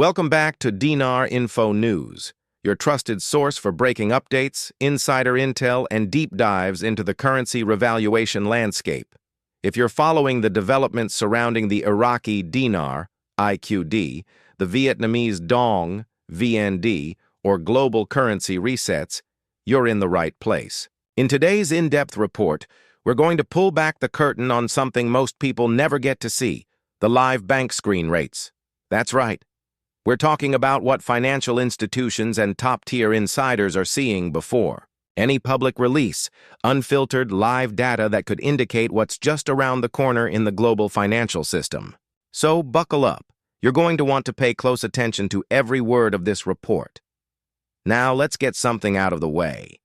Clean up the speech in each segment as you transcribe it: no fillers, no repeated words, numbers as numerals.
Welcome back to Dinar Info News, your trusted source for breaking updates, insider intel, and deep dives into the currency revaluation landscape. If you're following the developments surrounding the Iraqi Dinar, IQD, the Vietnamese Dong, VND, or global currency resets, you're in the right place. In today's in-depth report, we're going to pull back the curtain on something most people never get to see, the live bank screen rates. That's right. We're talking about what financial institutions and top-tier insiders are seeing before any public release, unfiltered live data that could indicate what's just around the corner in the global financial system. So buckle up. You're going to want to pay close attention to every word of this report. Now let's get something out of the way.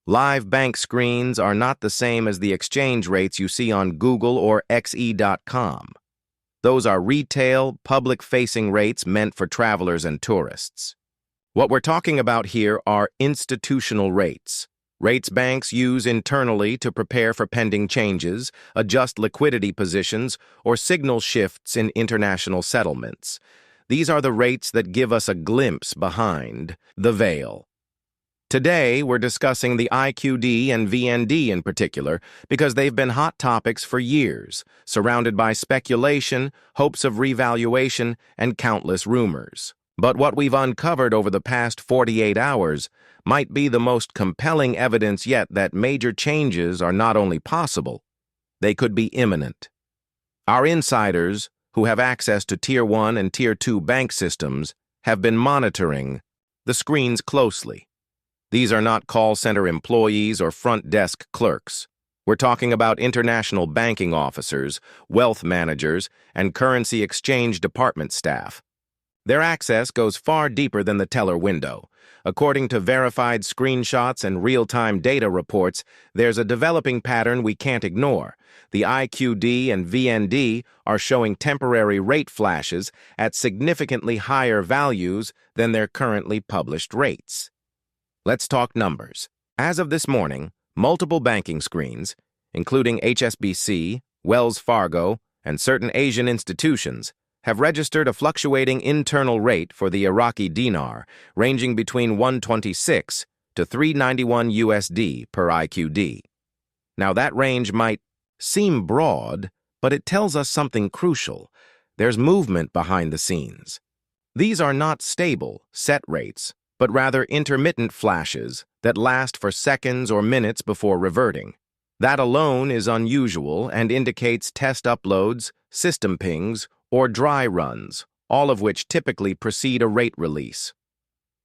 Live bank screens are not the same as the exchange rates you see on Google or xe.com. Those are retail, public-facing rates meant for travelers and tourists. What we're talking about here are institutional rates. Rates banks use internally to prepare for pending changes, adjust liquidity positions, or signal shifts in international settlements. These are the rates that give us a glimpse behind the veil. Today, we're discussing the IQD and VND in particular because they've been hot topics for years, surrounded by speculation, hopes of revaluation, and countless rumors. But what we've uncovered over the past 48 hours might be the most compelling evidence yet that major changes are not only possible, they could be imminent. Our insiders, who have access to Tier 1 and Tier 2 bank systems, have been monitoring the screens closely. These are not call center employees or front desk clerks. We're talking about international banking officers, wealth managers, and currency exchange department staff. Their access goes far deeper than the teller window. According to verified screenshots and real-time data reports, there's a developing pattern we can't ignore. The IQD and VND are showing temporary rate flashes at significantly higher values than their currently published rates. Let's talk numbers. As of this morning, multiple banking screens, including HSBC, Wells Fargo, and certain Asian institutions, have registered a fluctuating internal rate for the Iraqi dinar, ranging between 126 to 391 USD per IQD. Now that range might seem broad, but it tells us something crucial. There's movement behind the scenes. These are not stable, set rates, but rather intermittent flashes that last for seconds or minutes before reverting. That alone is unusual and indicates test uploads, system pings, or dry runs, all of which typically precede a rate release.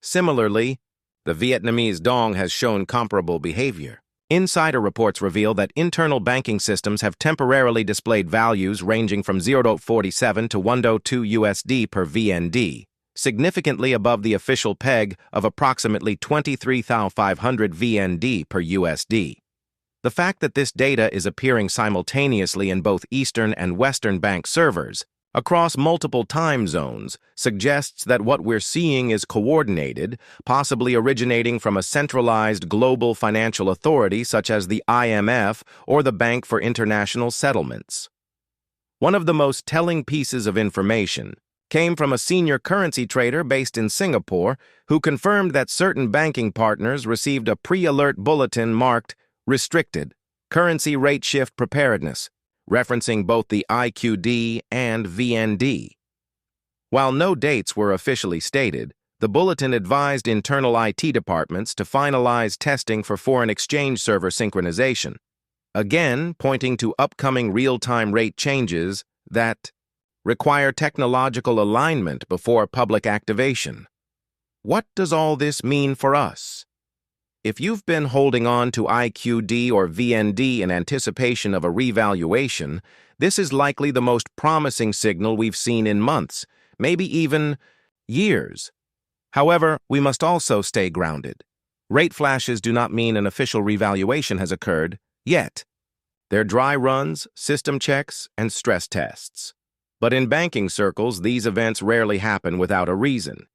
Similarly, the Vietnamese Dong has shown comparable behavior. Insider reports reveal that internal banking systems have temporarily displayed values ranging from 0.47 to 1.02 USD per VND, significantly above the official peg of approximately 23,500 VND per USD. The fact that this data is appearing simultaneously in both Eastern and Western bank servers across multiple time zones suggests that what we're seeing is coordinated, possibly originating from a centralized global financial authority such as the IMF or the Bank for International Settlements. One of the most telling pieces of information came from a senior currency trader based in Singapore who confirmed that certain banking partners received a pre-alert bulletin marked Restricted Currency Rate Shift Preparedness, referencing both the IQD and VND. While no dates were officially stated, the bulletin advised internal IT departments to finalize testing for foreign exchange server synchronization, again pointing to upcoming real-time rate changes that require technological alignment before public activation. What does all this mean for us? If you've been holding on to IQD or VND in anticipation of a revaluation, this is likely the most promising signal we've seen in months, maybe even years. However, we must also stay grounded. Rate flashes do not mean an official revaluation has occurred yet. They're dry runs, system checks, and stress tests. But in banking circles, these events rarely happen without a reason.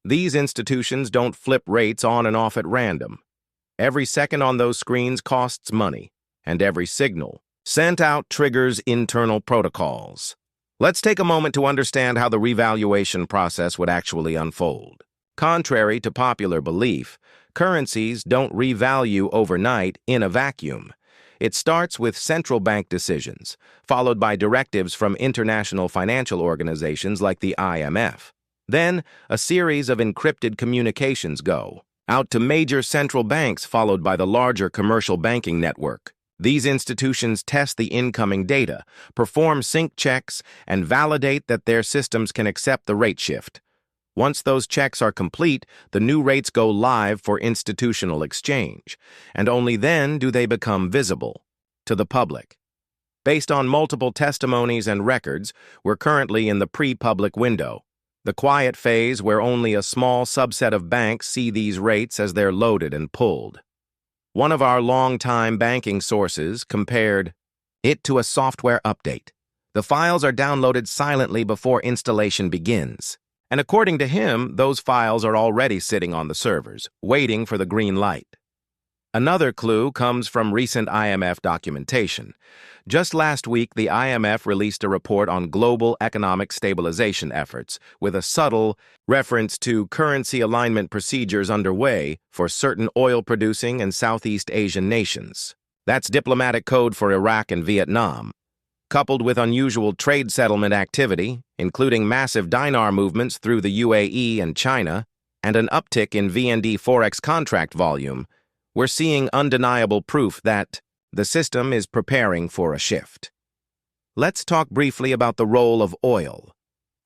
These institutions don't flip rates on and off at random. Every second on those screens costs money, and every signal sent out triggers internal protocols. Let's take a moment to understand how the revaluation process would actually unfold. Contrary to popular belief, currencies don't revalue overnight in a vacuum. It starts with central bank decisions, followed by directives from international financial organizations like the IMF. Then, a series of encrypted communications go out to major central banks, followed by the larger commercial banking network. These institutions test the incoming data, perform sync checks, and validate that their systems can accept the rate shift. Once those checks are complete, the new rates go live for institutional exchange, and only then do they become visible to the public. Based on multiple testimonies and records, we're currently in the pre-public window, the quiet phase where only a small subset of banks see these rates as they're loaded and pulled. One of our longtime banking sources compared it to a software update. The files are downloaded silently before installation begins. And according to him, those files are already sitting on the servers, waiting for the green light. Another clue comes from recent IMF documentation. Just last week, the IMF released a report on global economic stabilization efforts, with a subtle reference to currency alignment procedures underway for certain oil-producing and Southeast Asian nations. That's diplomatic code for Iraq and Vietnam. Coupled with unusual trade settlement activity, including massive dinar movements through the UAE and China, and an uptick in VND forex contract volume, we're seeing undeniable proof that the system is preparing for a shift. Let's talk briefly about the role of oil.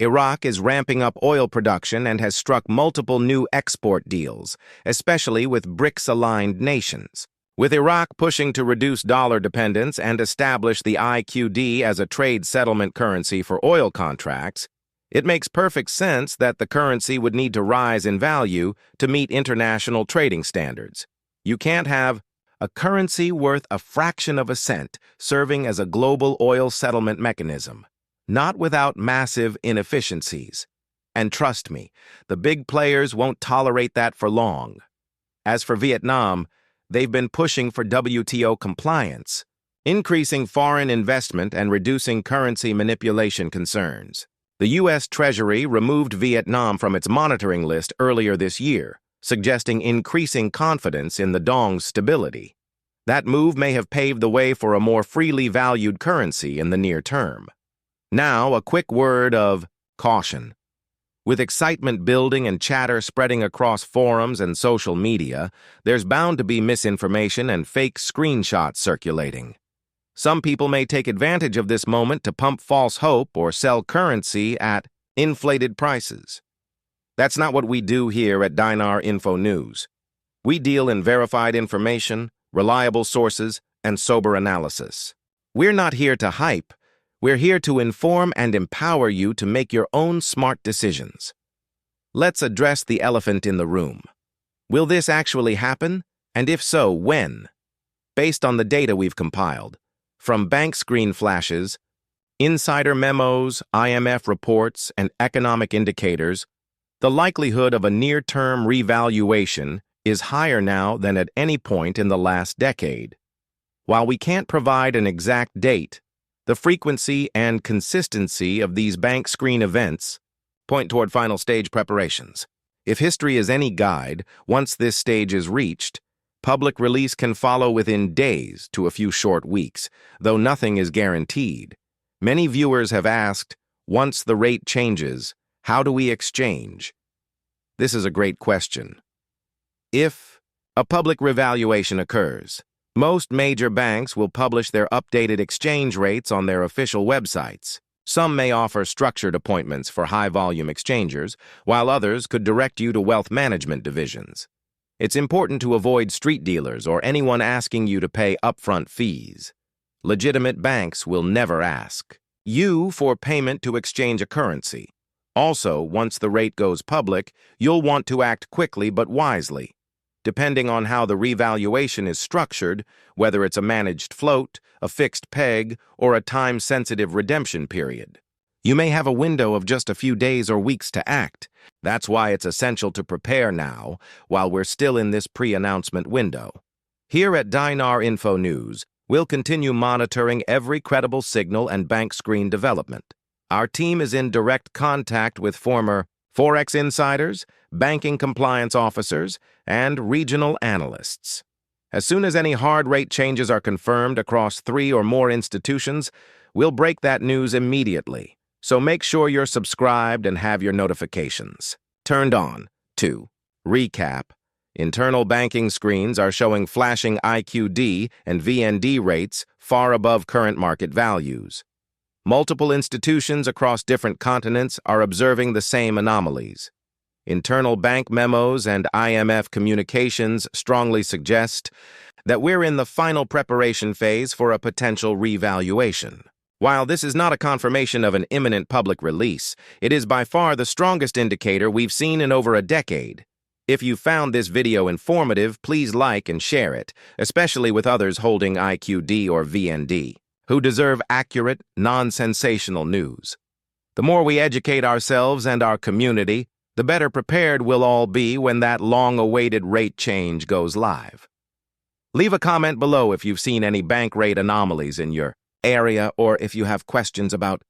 Iraq is ramping up oil production and has struck multiple new export deals, especially with BRICS-aligned nations. With Iraq pushing to reduce dollar dependence and establish the IQD as a trade settlement currency for oil contracts, it makes perfect sense that the currency would need to rise in value to meet international trading standards. You can't have a currency worth a fraction of a cent serving as a global oil settlement mechanism, not without massive inefficiencies. And trust me, the big players won't tolerate that for long. As for Vietnam, they've been pushing for WTO compliance, increasing foreign investment and reducing currency manipulation concerns. The U.S. Treasury removed Vietnam from its monitoring list earlier this year, suggesting increasing confidence in the Dong's stability. That move may have paved the way for a more freely valued currency in the near term. Now, a quick word of caution. With excitement building and chatter spreading across forums and social media, there's bound to be misinformation and fake screenshots circulating. Some people may take advantage of this moment to pump false hope or sell currency at inflated prices. That's not what we do here at Dinar Info News. We deal in verified information, reliable sources, and sober analysis. We're not here to hype. We're here to inform and empower you to make your own smart decisions. Let's address the elephant in the room. Will this actually happen? And if so, when? Based on the data we've compiled, from bank screen flashes, insider memos, IMF reports, and economic indicators, the likelihood of a near-term revaluation is higher now than at any point in the last decade. While we can't provide an exact date, the frequency and consistency of these bank screen events point toward final stage preparations. If history is any guide, once this stage is reached, public release can follow within days to a few short weeks, though nothing is guaranteed. Many viewers have asked, once the rate changes, how do we exchange? This is a great question. If a public revaluation occurs, most major banks will publish their updated exchange rates on their official websites. Some may offer structured appointments for high-volume exchangers, while others could direct you to wealth management divisions. It's important to avoid street dealers or anyone asking you to pay upfront fees. Legitimate banks will never ask you for payment to exchange a currency. Also, once the rate goes public, you'll want to act quickly but wisely. Depending on how the revaluation is structured, whether it's a managed float, a fixed peg, or a time-sensitive redemption period, you may have a window of just a few days or weeks to act. That's why it's essential to prepare now, while we're still in this pre-announcement window. Here at Dinar Info News, we'll continue monitoring every credible signal and bank screen development. Our team is in direct contact with former Forex insiders, banking compliance officers, and regional analysts. As soon as any hard rate changes are confirmed across 3 or more institutions, we'll break that news immediately. So make sure you're subscribed and have your notifications turned on. 2. Recap. Internal banking screens are showing flashing IQD and VND rates far above current market values. Multiple institutions across different continents are observing the same anomalies. Internal bank memos and IMF communications strongly suggest that we're in the final preparation phase for a potential revaluation. While this is not a confirmation of an imminent public release, it is by far the strongest indicator we've seen in over a decade. If you found this video informative, please like and share it, especially with others holding IQD or VND, who deserve accurate, non-sensational news. The more we educate ourselves and our community, the better prepared we'll all be when that long-awaited rate change goes live. Leave a comment below if you've seen any bank rate anomalies in your area or if you have questions about